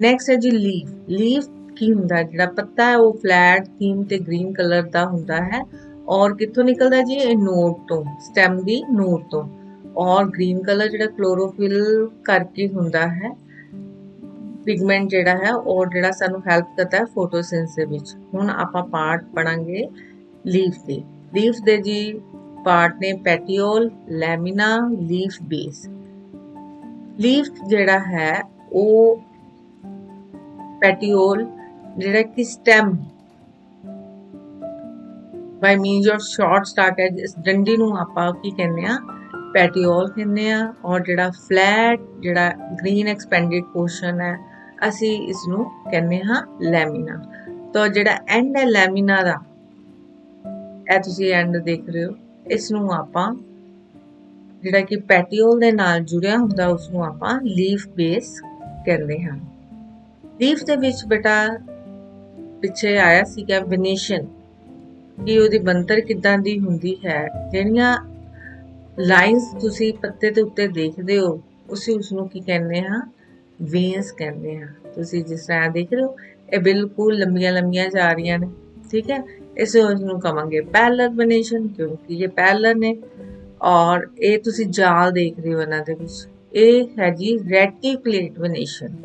ਨੈਕਸਟ ਹੈ ਜੀ ਲੀਫ ਕੀ ਹੁੰਦਾ? ਜਿਹੜਾ ਪੱਤਾ ਹੈ ਉਹ ਫਲੈਟ, ਥੀਮ ਤੇ ਗ੍ਰੀਨ ਕਲਰ ਦਾ ਹੁੰਦਾ ਹੈ ਔਰ ਕਿੱਥੋਂ ਨਿਕਲਦਾ ਜੀ? ਇਹ ਨੋਡ ਤੋਂ, ਸਟੈਮ ਦੀ ਨੋਡ ਤੋਂ। ਔਰ ਗ੍ਰੀਨ ਕਲਰ ਜਿਹੜਾ ਕਲੋਰੋਫਿਲ ਕਰਕੇ ਹੁੰਦਾ ਹੈ ਪਿਗਮੈਂਟ ਜਿਹੜਾ ਹੈ ਔਰ ਜਿਹੜਾ ਸਾਨੂੰ ਹੈਲਪ ਕਰਦਾ ਹੈ ਫੋਟੋਸਿੰਥੇਸਿਸ ਵਿੱਚ। ਹੁਣ ਆਪਾਂ ਪਾਰਟ ਪੜਾਂਗੇ ਲੀਫ ਦੇ ਜੀ ਪਾਰਟ ਨੇ petiole, lamina, leaf base. Leaf ਜਿਹੜਾ ਹੈ ਉਹ ਪੈਟੀਓਲ ਜਿਹੜਾ ਕਿ stem by means of short stalk ਹੈ, ਇਸ ਡੰਡੀ ਨੂੰ ਆਪਾਂ ਕੀ ਕਹਿੰਦੇ ਆ, ਪੈਟੀਓਲ ਕਹਿੰਦੇ ਆ। ਔਰ ਜਿਹੜਾ ਫਲੈਟ ਜਿਹੜਾ ਗ੍ਰੀਨ ਐਕਸਪੈਂਡਡ ਪੋਰਸ਼ਨ ਹੈ ਅਸੀਂ ਇਸ ਨੂੰ ਕਹਿੰਦੇ ਹਾਂ ਲੈਮਿਨਾ। ਤਾਂ ਜਿਹੜਾ ਐਂਡ ਹੈ ਲੈਮਿਨਾ ਦਾ, ਇਹ ਤੁਸੀਂ ਐਂਡ ਦੇਖ ਰਹੇ ਹੋ, ਇਸ ਨੂੰ ਆਪਾਂ ਜਿਹੜਾ ਕਿ ਪੈਟੀਓਲ ਦੇ ਨਾਲ ਜੁੜਿਆ ਹੁੰਦਾ ਉਸ ਨੂੰ ਆਪਾਂ ਲੀਫ ਬੇਸ ਕਹਿੰਦੇ ਹਾਂ। ਲੀਫ ਦੇ ਵਿੱਚ ਬੇਟਾ ਪਿੱਛੇ ਆਇਆ ਸੀਗਾ ਵੈਨੇਸ਼ਨ, ਕਿ ਉਹਦੀ ਬਣਤਰ ਕਿੱਦਾਂ ਦੀ ਹੁੰਦੀ ਹੈ। ਜਿਹੜੀਆਂ ਲਾਈਨਸ ਤੁਸੀਂ ਪੱਤੇ ਦੇ ਉੱਤੇ ਦੇਖਦੇ ਹੋ ਉਸ ਨੂੰ ਕੀ ਕਹਿੰਦੇ ਹਾਂ, ਵੇਨਸ ਕਹਿੰਦੇ ਹਾਂ। ਤੁਸੀਂ ਜਿਸ ਤਰ੍ਹਾਂ ਦੇਖ ਰਹੇ ਹੋ ਇਹ ਬਿਲਕੁਲ ਲੰਬੀਆਂ ਲੰਬੀਆਂ ਜਾ ਰਹੀਆਂ ਨੇ, ਠੀਕ ਹੈ, ਇਸ ਨੂੰ ਕਵਾਂਗੇ ਪੈਰਲਲ ਵੈਨੇਸ਼ਨ, ਕਿਉਂਕਿ ਇਹ ਪੈਰਲਲ ਨੇ। ਔਰ ਇਹ ਤੁਸੀਂ ਜਾਲ ਦੇਖ ਰਹੇ ਹੋ ਇਹਨਾਂ ਦੇ ਵਿੱਚ, ਇਹ ਹੈ ਜੀ ਰੈਟੀਕੂਲੇਟ ਵੈਨੇਸ਼ਨ,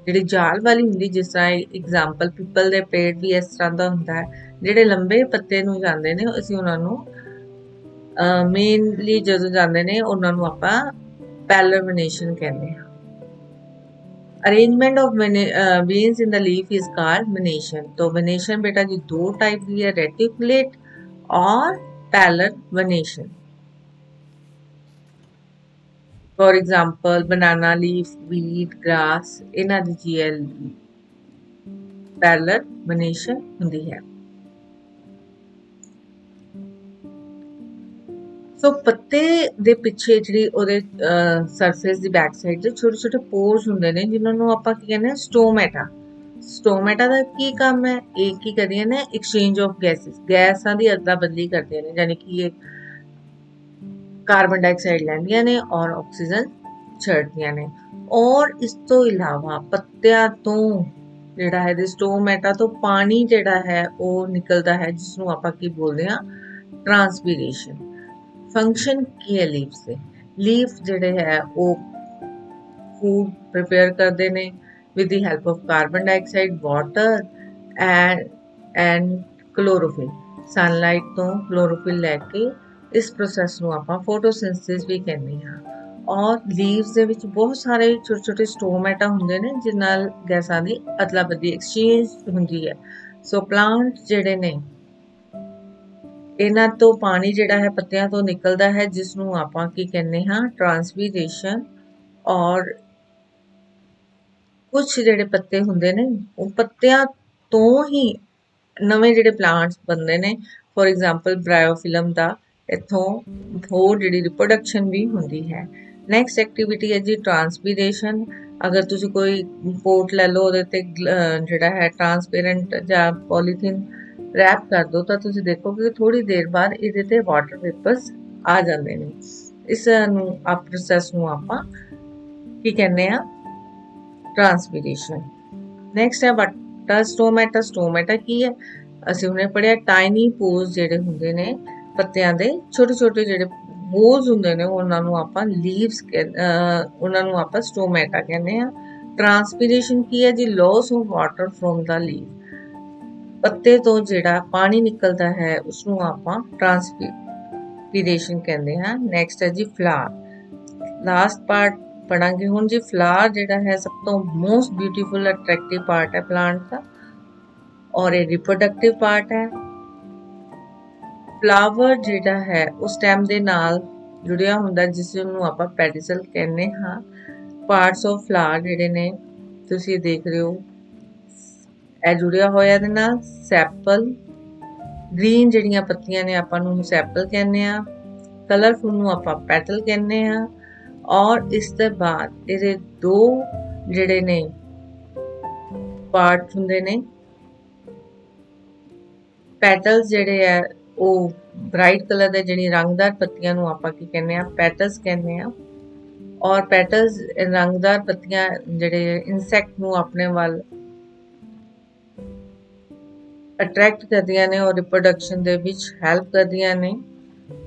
ਜਿਹੜੀ ਜਾਲ ਵਾਲੀ ਹੁੰਦੀ, ਜਿਸ ਤਰ੍ਹਾਂ ਐਗਜ਼ਾਮਪਲ ਪਿੱਪਲ ਦੇ ਪੇੜ ਵੀ ਇਸ ਤਰ੍ਹਾਂ ਦਾ ਹੁੰਦਾ ਹੈ। ਜਿਹੜੇ ਲੰਬੇ ਪੱਤੇ ਨੂੰ ਜਾਂਦੇ ਨੇ ਅਸੀਂ ਉਹਨਾਂ ਨੂੰ ਮੇਨਲੀ ਜਦੋਂ ਜਾਂਦੇ ਨੇ ਉਹਨਾਂ ਨੂੰ ਆਪਾਂ ਪੈਰਲਲ ਵੈਨੇਸ਼ਨ ਕਹਿੰਦੇ ਹਾਂ। Arrangement of veins in the leaf is called venation। तो venation बेटा जी दो टाइप की है, रेटिकुलेट और parallel venation। For example banana leaf, wheat, grass, इन्हां दी जी पैरेलल venation हुंदी है। सो पत्ते ਦੇ ਪਿੱਛੇ ਜਿਹੜੀ ਉਹਦੇ ਸਰਫੇਸ ਦੀ ਬੈਕ ਸਾਈਡ ਤੇ ਛੋਟੇ ਛੋਟੇ ਪੋਰਸ ਹੁੰਦੇ ਨੇ, ਜਿਨ੍ਹਾਂ ਨੂੰ ਆਪਾਂ ਕੀ ਕਹਿੰਦੇ ਆ, ਸਟੋਮੈਟਾ। ਸਟੋਮੈਟਾ ਦਾ ਕੀ ਕੰਮ ਹੈ, ਇਹ ਕੀ ਕਰਦੀਆਂ ਨੇ, ਐਕਸਚੇਂਜ ਆਫ ਗੈਸਿਸ, ਗੈਸਾਂ ਦੀ ਅਦਲਾ ਬਦਲੀ ਕਰਦੀਆਂ ਨੇ, ਯਾਨੀ ਕਿ ਇਹ ਕਾਰਬਨ ਡਾਈਆਕਸਾਈਡ ਲੈਂਦੀਆਂ ਨੇ ਔਰ ਆਕਸੀਜਨ ਛੱਡਦੀਆਂ ਨੇ। ਔਰ ਇਸ ਤੋਂ ਇਲਾਵਾ ਪੱਤਿਆਂ ਤੋਂ ਜਿਹੜਾ ਹੈ ਸਟੋਮੈਟਾ ਤੋਂ ਪਾਣੀ ਜਿਹੜਾ ਹੈ ਉਹ ਨਿਕਲਦਾ ਹੈ, ਜਿਸ ਨੂੰ ਆਪਾਂ ਕੀ ਬੋਲਦੇ ਆ, ਟਰਾਂਸਪੀਰੇਸ਼ਨ। फंक्शन की है लीफ से, लीफ ਜਿਹੜੇ ਹੈ ਉਹ ਫੂਡ ਪ੍ਰਿਪੇਅਰ ਕਰਦੇ ਨੇ with the help of carbon dioxide, water and chlorophyll. Sunlight ਤੋਂ ਕਲੋਰੋਫਿਲ ਲੈ ਕੇ ਇਸ ਪ੍ਰੋਸੈਸ ਨੂੰ ਆਪਾਂ ਫੋਟੋਸਿੰਥੇਸਿਸ ਵੀ ਕਹਿੰਦੇ ਹਾਂ। ਔਰ ਲੀਵਸ ਦੇ ਵਿੱਚ ਬਹੁਤ ਸਾਰੇ ਛੋਟੇ ਛੋਟੇ ਸਟੋਮੈਟਾ ਹੁੰਦੇ ਨੇ, ਜਿਸ ਨਾਲ ਗੈਸਾਂ ਦੀ ਅਦਲਾ ਬਦਲੀ ਐਕਸਚੇਂਜ ਹੁੰਦੀ ਹੈ। ਸੋ ਪਲਾਂਟ ਜਿਹੜੇ ਨੇ ਇਹਨਾਂ ਤੋਂ ਪਾਣੀ ਜਿਹੜਾ ਹੈ ਪੱਤਿਆਂ ਤੋਂ ਨਿਕਲਦਾ ਹੈ, ਜਿਸ ਨੂੰ ਆਪਾਂ ਕੀ ਕਹਿੰਦੇ ਹਾਂ, ਟਰਾਂਸਪੀਰੇਸ਼ਨ। ਔਰ ਕੁਝ ਜਿਹੜੇ ਪੱਤੇ ਹੁੰਦੇ ਨੇ ਉਹ ਪੱਤਿਆਂ ਤੋਂ ਹੀ ਨਵੇਂ ਜਿਹੜੇ ਪਲਾਂਟਸ ਬਣਦੇ ਨੇ। ਫੋਰ ਐਗਜ਼ਾਮਪਲ ਬ੍ਰਾਇਓਫਿਲਮ ਦਾ ਇੱਥੋਂ ਹੋਰ ਜਿਹੜੀ ਰਿਪਰੋਡਕਸ਼ਨ ਵੀ ਹੁੰਦੀ ਹੈ। ਨੈਕਸਟ ਐਕਟੀਵਿਟੀ ਹੈ ਜੀ ਟਰਾਂਸਪੀਰੇਸ਼ਨ। ਅਗਰ ਤੁਸੀਂ ਕੋਈ ਪੋਟ ਲੈ ਲਓ, ਉਹਦੇ ਤੇ ਜਿਹੜਾ ਹੈ ਟਰਾਂਸਪੇਰੈਂਟ ਜਾਂ ਪੋਲੀਥੀਨ ਰੈਪ ਕਰ ਦੋ, ਤਾਂ ਤੁਸੀਂ ਦੇਖੋਗੇ ਕਿ ਥੋੜੀ ਦੇਰ ਬਾਅਦ ਇਹਦੇ ਤੇ ਵਾਟਰ ਵੇਪਰਸ ਆ ਜਾਂਦੇ ਨੇ। ਇਸ ਨੂੰ ਪ੍ਰੋਸੈਸ ਨੂੰ ਆਪਾਂ ਕੀ ਕਹਿੰਦੇ ਆ, ਟਰਾਂਸਪੀਰੇਸ਼ਨ। ਨੈਕਸਟ ਹੈ ਵਾਟਰ ਸਟੋਮੈਟਾ। ਸਟੋਮੈਟਾ ਕੀ ਹੈ, ਅਸੀਂ ਹੁਣੇ ਪੜਿਆ, ਟਾਈਨੀ ਪੋਰਸ ਜਿਹੜੇ ਹੁੰਦੇ ਨੇ ਪੱਤਿਆਂ ਦੇ, ਛੋਟੇ ਛੋਟੇ ਜਿਹੜੇ ਹੋਲਸ ਹੁੰਦੇ ਨੇ, ਉਹਨਾਂ ਨੂੰ ਆਪਾਂ ਲੀਵਸ ਉਹਨਾਂ ਨੂੰ ਆਪਾਂ ਸਟੋਮੈਟਾ ਕਹਿੰਦੇ ਆ। ਟਰਾਂਸਪੀਰੇਸ਼ਨ ਕੀ ਹੈ ਜੀ, loss of water from the leave, ਪੱਤੇ ਤੋਂ ਜਿਹੜਾ ਪਾਣੀ ਨਿਕਲਦਾ ਹੈ ਉਸ ਨੂੰ ਆਪਾਂ ਟਰਾਂਸਪੀਰੇਸ਼ਨ ਕਹਿੰਦੇ ਹਾਂ। ਨੈਕਸਟ ਹੈ ਜੀ ਫਲਾਰ। ਲਾਸਟ ਪਾਰਟ ਪੜਾਂਗੇ ਹੁਣ ਜੀ। ਫਲਾਰ ਜਿਹੜਾ ਹੈ ਸਭ ਤੋਂ ਮੋਸਟ ਬਿਊਟੀਫੁਲ ਅਟਰੈਕਟਿਵ ਪਾਰਟ ਹੈ ਪਲਾਂਟ ਦਾ, ਔਰ ਇਹ ਰਿਪਰੋਡਕਟਿਵ ਪਾਰਟ ਹੈ। ਫਲਾਵਰ ਜਿਹੜਾ ਹੈ ਉਹ ਸਟੈਮ ਦੇ ਨਾਲ ਜੁੜਿਆ ਹੁੰਦਾ, ਜਿਸ ਨੂੰ ਆਪਾਂ ਪੈਡੀਸਲ ਕਹਿੰਦੇ ਹਾਂ। ਪਾਰਟਸ ਆਫ ਫਲਾਰ ਜਿਹੜੇ ਨੇ ਤੁਸੀਂ ਦੇਖ ਰਹੇ ਹੋ, ਇਹ ਜੁੜਿਆ ਹੋਇਆ ਇਹਦੇ ਨਾਲ। ਸੈਪਲ, ਗ੍ਰੀਨ ਜਿਹੜੀਆਂ ਪੱਤੀਆਂ ਨੇ ਆਪਾਂ ਨੂੰ ਸੈਪਲ ਕਹਿੰਦੇ ਆ, ਕਲਰਫੁਲ ਨੂੰ ਆਪਾਂ ਪੈਟਲ ਕਹਿੰਦੇ ਆ। ਔਰ ਇਸ ਤੋਂ ਬਾਅਦ ਇਹਦੇ ਦੋ ਜਿਹੜੇ ਨੇ ਪਾਰਟ ਹੁੰਦੇ ਨੇ, ਪੈਟਲਸ ਜਿਹੜੇ ਆ ਉਹ ਬ੍ਰਾਈਟ ਕਲਰ ਦੇ, ਜਿਹੜੀ ਰੰਗਦਾਰ ਪੱਤੀਆਂ ਨੂੰ ਆਪਾਂ ਕੀ ਕਹਿੰਦੇ ਆ, ਪੈਟਲਸ ਕਹਿੰਦੇ ਆ। ਔਰ ਪੈਟਲਸ ਰੰਗਦਾਰ ਪੱਤੀਆਂ ਜਿਹੜੇ ਇਨਸੈਕਟ ਨੂੰ ਆਪਣੇ ਵੱਲ ਅਟਰੈਕਟ ਕਰਦੀਆਂ ਨੇ ਔਰ ਰਿਪਰੋਡਕਸ਼ਨ ਦੇ ਵਿੱਚ ਹੈਲਪ ਕਰਦੀਆਂ ਨੇ।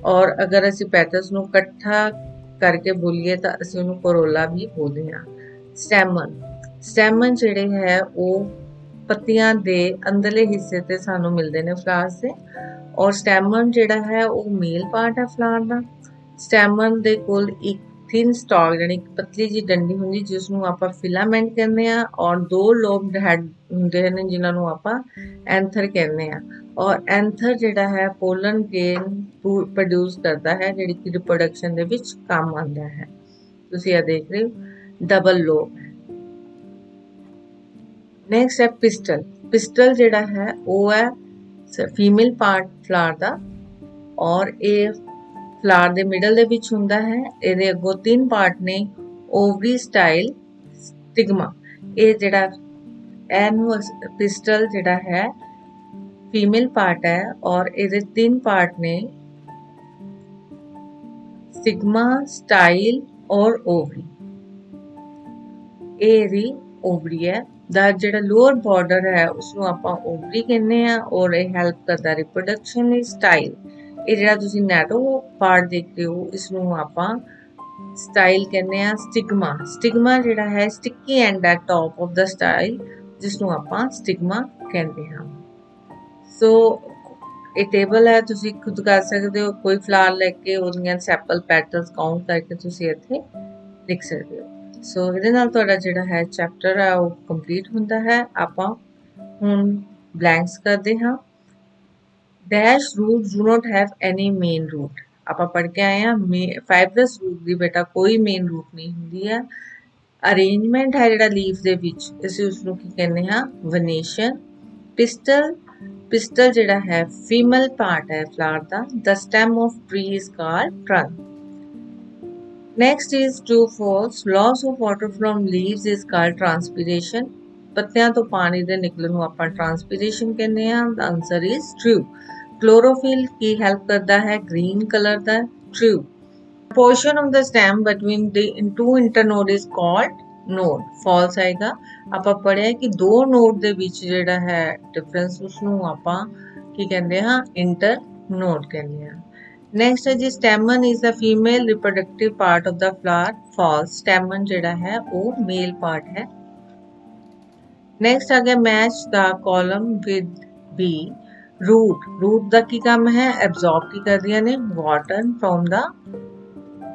ਔਰ ਅਗਰ ਅਸੀਂ ਪੈਟਲਸ ਨੂੰ ਇਕੱਠਾ ਕਰਕੇ ਬੋਲੀਏ ਤਾਂ ਅਸੀਂ ਉਹਨੂੰ ਕੋਰੋਲਾ ਵੀ ਬੋਲਦੇ ਹਾਂ। ਸਟੈਮਨ, ਸਟੈਮਨ ਜਿਹੜੇ ਹੈ ਉਹ पत्तियां दे अंदरले हिस्से ते सानू मिलदे ने फ्लावर्स दे। और स्टैमन जिहड़ा है वो मेल पार्ट है फ्लावर दा। स्टैमन दे कोल एक थिन स्टॉक यानी एक पतली जी डंडी हुंदी जिसनूं आपां फिलामेंट कहने आ और दो लोब्ड हेड हुंदे ने जिन्हां नूं आपां एंथर कहने आ। और एंथर जिहड़ा है पोलन ग्रेन प्रोड्यूस करदा है जिहड़ी कि रिप्रोडक्शन दे विच काम आंदा है। तुसीं ਇਹ देख रहे हो डबल लोब है। नेक्स्ट है पिस्टल। पिस्टल जिहड़ा है वो है फीमेल पार्ट फ्लावर दा और ये फ्लावर दे मिडल दे विच हुंदा है। ਇਹਦੇ ਅੱਗੋਂ तीन पार्ट ने ओवरी स्टाइल स्टिग्मा। ਇਹ ਜਿਹੜਾ पिस्टल जिहड़ा है फीमेल पार्ट है और ਇਹਦੇ तीन पार्ट ने स्टिग्मा स्टाइल और ओवरी। ਇਹਦੀ ओवरी है दा ਜਿਹੜਾ लोअर बॉर्डर है उसनूं ਆਪਾਂ ओवरी ਕਹਿੰਦੇ ਆ और ਇਹ ਹੈਲਪ ਕਰਦਾ रिप्रोडक्शन ਲਈ स्टाइल। ਇਹ ਜਿਹੜਾ ਤੁਸੀਂ ਨੈਰੋ ਪਾਰਟ ਦੇਖਦੇ ਹੋ ਇਸਨੂੰ ਆਪਾਂ ਸਟਾਈਲ ਕਹਿੰਦੇ ਆ। ਸਟਿਗਮਾ ਸਟਿਗਮਾ ਜਿਹੜਾ ਹੈ sticky and at top of the style ਜਿਸਨੂੰ ਆਪਾਂ ਸਟਿਗਮਾ ਕਹਿੰਦੇ ਹਾਂ। ਸੋ ਇਹ ਟੇਬਲ ਹੈ ਤੁਸੀਂ ਖੁਦ ਕਰ ਸਕਦੇ ਹੋ। ਕੋਈ ਫਲਾਵਰ ਲੈ ਕੇ ਉਹਦੀਆਂ ਸੈਪਲ ਪੈਟਲਸ ਕਾਊਂਟ ਕਰਕੇ ਤੁਸੀਂ ਇੱਥੇ ਲਿਖ ਸਕਦੇ ਹੋ। ਸੋ ਇਹਦੇ ਨਾਲ ਤੁਹਾਡਾ ਜਿਹੜਾ ਹੈ ਚੈਪਟਰ ਹੈ ਉਹ ਕੰਪਲੀਟ ਹੁੰਦਾ ਹੈ। ਆਪਾਂ ਹੁਣ ਬਲੈਂਕਸ ਕਰਦੇ ਹਾਂ। Dash root do not have any main root. ਆਪਾਂ ਪੜ੍ਹ ਕੇ ਆਏ ਆ ਫਾਈਬਰਸ ਰੂਟ ਦੀ ਬੇਟਾ ਕੋਈ ਮੇਨ ਰੂਟ ਨਹੀਂ ਹੁੰਦੀ ਹੈ। ਅਰੇਂਜਮੈਂਟ ਹੈ ਜਿਹੜਾ ਲੀਫ ਦੇ ਵਿੱਚ ਅਸੀਂ ਉਸ ਨੂੰ ਕੀ ਕਹਿੰਦੇ ਹਾਂ ਵਨੇਸ਼ਨ। ਪਿਸਟਲ ਪਿਸਟਲ ਜਿਹੜਾ ਹੈ ਫੀਮੇਲ ਪਾਰਟ ਹੈ ਫਲਾਵਰ ਦਾ। The stem of tree is called trunk. Next is true false. Loss of water from leaves is called transpiration. पत्तियां तो पानी दे निकलण नूं आपां ट्रांसपीरेशन कहने आ। The answer is true. Chlorophyll की हेल्प करता है ग्रीन कलर दा। True. Portion of the stem between the two internode is called node. False आएगा। आपां पढ़िया कि दो नोड दे विच जिहड़ा है डिफरेंस उसनूं आपां की कहंदे हां इंटरनोड कहंदे आ। नेक्स्ट है जी stamen is the female reproductive part of the flower. False. Stamen जिहड़ा है वो मेल पार्ट है। नेक्स्ट आ गया match the column with B. Root root दा की काम है एब्जॉर्ब की करदियां ने water from the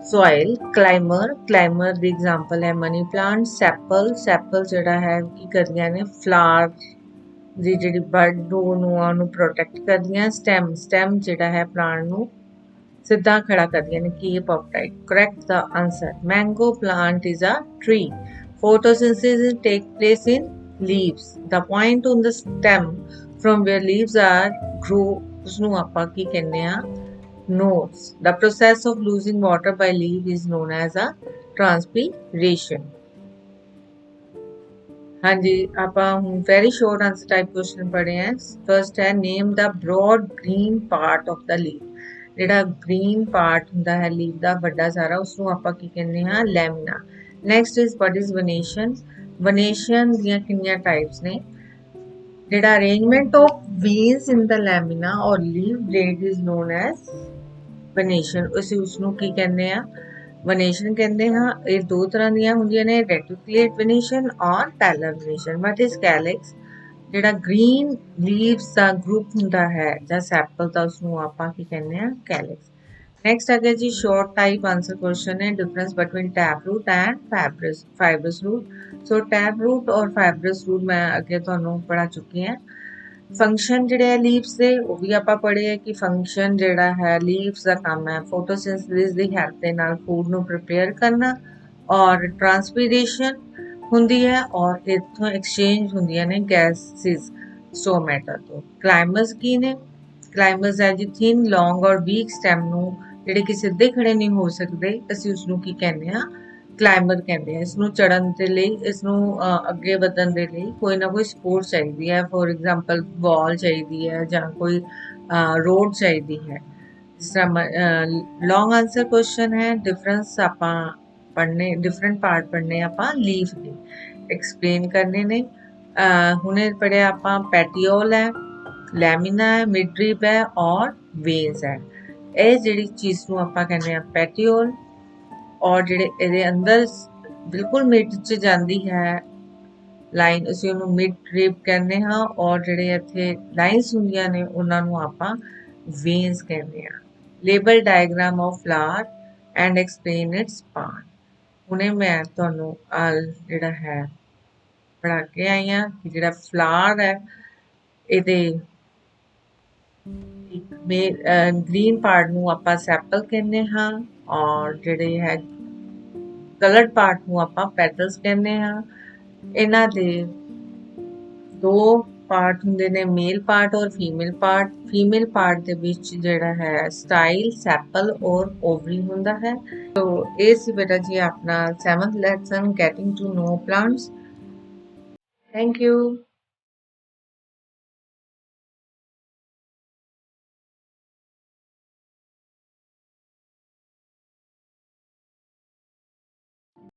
soil. Climber climber दी एग्जांपल है मनी प्लांट। सैपल सैपल जिहड़ा है की करदियां ने फ्लावर दी जिहड़ी बड नूं प्रोटेक्ट करदियां। स्टेम स्टेम जिहड़ा है प्लांट नूं सीधा खड़ा करदियां ने keep upright. Correct the answer. Mango plant is a tree. Photosynthesis take place in leaves. The point on the stem from where leaves are grow usnu ਆਪਾਂ ਕੀ ਕਹਿੰਦੇ ਆ nodes. The process of losing water by leaf is known as a transpiration. हाँ जी ਆਪਾਂ ਹੁਣ very short answer type question ਪੜ੍ਹੇ हैं। First है name the broad green part of the leaf. ਜਿਹੜਾ ਗ੍ਰੀਨ ਪਾਰਟ ਹੁੰਦਾ ਹੈ ਲੀਫ ਦਾ ਵੱਡਾ ਸਾਰਾ ਉਸਨੂੰ ਆਪਾਂ ਕੀ ਕਹਿੰਦੇ ਹਾਂ lamina. Next is what is venation. Venation ਦੀਆਂ ਕਿੰਨੀਆਂ ਟਾਈਪਸ ਨੇ। ਜਿਹੜਾ arrangement of veins in the lamina or leaf blade is known as venation. ਅਸੀਂ ਉਸਨੂੰ ਕੀ ਕਹਿੰਦੇ ਆ ਵਨੇਸ਼ਨ ਕਹਿੰਦੇ ਹਾਂ। ਇਹ ਦੋ ਤਰ੍ਹਾਂ ਦੀਆਂ ਹੁੰਦੀਆਂ ਨੇ ਰੈਟੀਕੂਲੇਟ ਵਨੇਸ਼ਨ ਔਰ ਪੈਰਲਲ ਵਨੇਸ਼ਨ। What is ਕੈਲਿਕਸ। ਜਿਹੜਾ ग्रीन लीव्स ਦਾ ਗਰੁੱਪ ਹੁੰਦਾ ਹੈ ਜਾਂ ਸੈਪਲ ਦਾ ਉਸਨੂੰ ਆਪਾਂ ਕੀ ਕਹਿੰਦੇ ਆ ਕੈਲਿਕਸ। ਨੈਕਸਟ ਆ ਗਿਆ ਜੀ ਸ਼ਾਰਟ ਟਾਈਪ ਆਨਸਰ ਕੁਐਸਚਨ ਹੈ difference between tap root and fibrous root. So tap root और फाइब्रस रूट मैं ਅੱਗੇ ਤੁਹਾਨੂੰ ਪੜਾ ਚੁੱਕੀ ਹਾਂ। ਫੰਕਸ਼ਨ ਜਿਹੜੇ ਹੈ ਲੀਵਸ ਦੇ ਉਹ ਵੀ ਆਪਾਂ ਪੜ੍ਹੇ ਹੈ ਕਿ ਫੰਕਸ਼ਨ ਜਿਹੜਾ ਹੈ ਲੀਵਸ ਦਾ ਕੰਮ ਹੈ ਫੋਟੋਸਿੰਥੇਸਿਸ ਦੀ ਹੈਲਪ ਦੇ ਨਾਲ ਫੂਡ ਨੂੰ ਪ੍ਰਿਪੇਅਰ ਕਰਨਾ ਔਰ ਟ੍ਰਾਂਸਪੀਰੇਸ਼ਨ ਹੁੰਦੀ है और इत्थों एक्सचेंज ਹੁੰਦੀਆਂ ਨੇ ਗੈਸਿਸ ਸਟੋਮੈਟਾ ਤੋਂ। ਕਲਾਈਮਸ ਕੀ ਨੇ। ਕਲਾਈਮਸ ਹੈ ਜੀ ਥਿਨ ਲੌਂਗ ਔਰ ਵੀਕ ਸਟੈਮ ਨੂੰ ਜਿਹੜੇ ਕਿ ਸਿੱਧੇ ਖੜੇ ਨਹੀਂ ਹੋ ਸਕਦੇ ਅਸੀਂ ਉਸ ਨੂੰ ਕੀ ਕਹਿੰਦੇ ਆ ਕਲਾਈਮਰ ਕਹਿੰਦੇ ਆ। ਇਸ ਨੂੰ ਚੜਨ ਦੇ ਲਈ ਇਸ ਨੂੰ ਅੱਗੇ ਵਧਣ ਦੇ ਲਈ ਕੋਈ ਨਾ ਕੋਈ ਸਪੋਰਟ ਚਾਹੀਦੀ ਹੈ। ਫੋਰ ਐਗਜ਼ਾਮਪਲ ਵਾਲ ਚਾਹੀਦੀ ਹੈ ਜਾਂ ਕੋਈ ਰੋਡ ਚਾਹੀਦੀ ਹੈ। ਜਿਸ ਤਰ੍ਹਾਂ ਲੌਂਗ ਆਨਸਰ ਕੁਐਸਚਨ ਹੈ डिफरेंस ਆਪਾਂ पढ़ने डिफरेंट पार्ट पढ़ने ਆਪਾਂ ਲੀਫ ਦੇ एक्सप्लेन करने ने। ਹੁਣੇ पढ़े ਆਪਾਂ ਪੈਟੀਓਲ है ਲੈਮਿਨਾ है ਮਿਡਰਿਬ है और वेन्स है। ਇਹ ਜਿਹੜੀ ਚੀਜ਼ ਨੂੰ ਆਪਾਂ ਕਹਿੰਦੇ ਆ ਪੈਟੀਓਲ ਔਰ ਜਿਹੜੇ ਇਹਦੇ ਅੰਦਰ ਬਿਲਕੁਲ ਮਿਡ ਚ ਜਾਂਦੀ ਹੈ ਲਾਈਨ ਅਸੀਂ ਉਹਨੂੰ ਮਿਡ ਰਿਬ ਕਹਿੰਦੇ ਹਾਂ, ਔਰ ਜਿਹੜੇ ਇੱਥੇ ਲਾਈਨਸ ਹੁੰਦੀਆਂ ਨੇ ਉਹਨਾਂ ਨੂੰ ਆਪਾਂ ਵੇਨਸ ਕਹਿੰਦੇ ਹਾਂ। Label diagram of flower and explain it's part. ਹੁਣੇ ਮੈਂ ਤੁਹਾਨੂੰ ਜਿਹੜਾ ਹੈ ਪੜ੍ਹਾ ਕੇ ਆਈ ਹਾਂ ਕਿ ਜਿਹੜਾ ਫਲਾਵਰ ਹੈ ਇਹਦੇ ਇੱਕ ਗ੍ਰੀਨ ਪਾਰਟ ਨੂੰ ਆਪਾਂ ਸੈਪਲ ਕਹਿੰਦੇ ਹਾਂ, ਔਰ ਜਿਹੜੇ ਹੈ ਕਲਰਡ ਪਾਰਟ ਨੂੰ ਆਪਾਂ ਪੈਟਲਸ ਕਹਿੰਦੇ ਹਾਂ। ਇਹਨਾਂ ਦੇ ਦੋ ਪਾਰਟ ਹੁੰਦੇ ਨੇ, ਮੇਲ ਪਾਰਟ ਔਰ ਫੀਮੇਲ ਪਾਰਟ। ਫੀਮੇਲ ਪਾਰਟ ਦੇ ਵਿੱਚ ਜਿਹੜਾ ਹੈ ਸਟਾਈਲ, ਸੈਪਲ ਔਰ ਓਵਰੀ ਹੁੰਦਾ ਹੈ। तो ये सी बेटा जी अपना 7th lesson getting to know plants. Thank you.